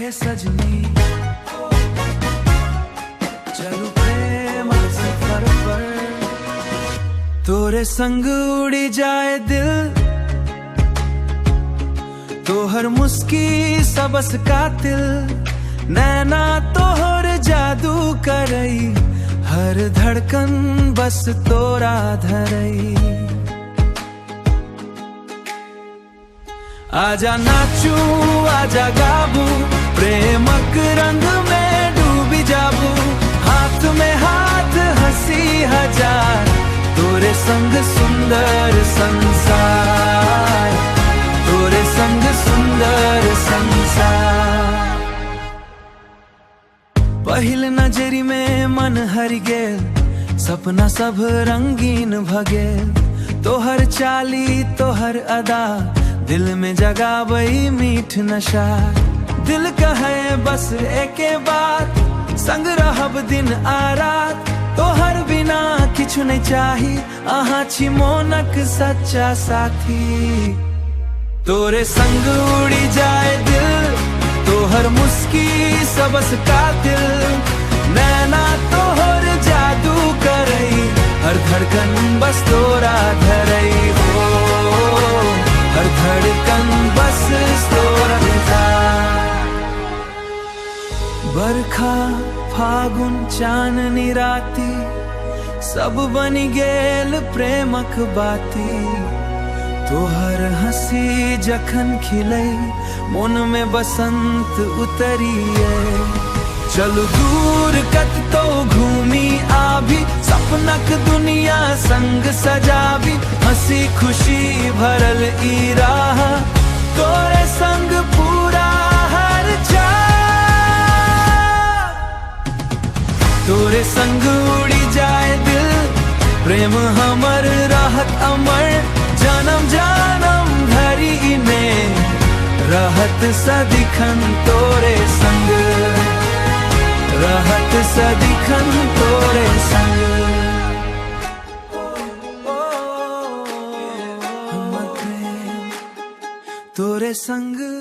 है सजनी, चलू प्रेम सफर पर। तोरे संग उड़ी जाए दिल, तोहर मुस्की सबस कातिल, नैना तोहर जादू करई, हर धड़कन बस तोरा धरई। आजा नाचू आजा गाबू, प्रेमक रंग में डूबी जाबू, हाथ में हाथ हंसी हजार, तोरे संग सुंदर संसार, तोरे संग सुंदर संसार। पहिल नजरी में मन हरि गेल, सपना सब रंगीन भगेल, तोहर चाली तोहर अदा, दिल में जगावई मीठ नशा। दिल कहे बस एके बात, संग रहब दिन आ रात, तोहर बिना किछु नहीं चाही, अहाँ छी मोनक सच्चा साथी। तोरे संग उड़ी जाए दिल, तोहर मुस्की सबस कातिल, नैना तोहर जादू करई, हर धड़कन बस तोरा धरई हो, हर धड़कन बस तोरा धरई। बरखा फागुन चाननी राती, सब बनी गेल प्रेमक बाती, तोहर हंसी जखन खिलई, मन में बसंत उतरिए। चलू दूर कत तो घूमी आभी, सपनक दुनिया संग सजावी, हंसी खुशी भरल ई राह, तोरे संग पूरा हर चाह। तोरे संग उड़ी जाए दिल, प्रेम हमर रहत अमर, जन्म जन्म धरी में रहत सदिखन तोरे संग, रहत सदिखन तोरे संग। हमर प्रेम तोरे संग।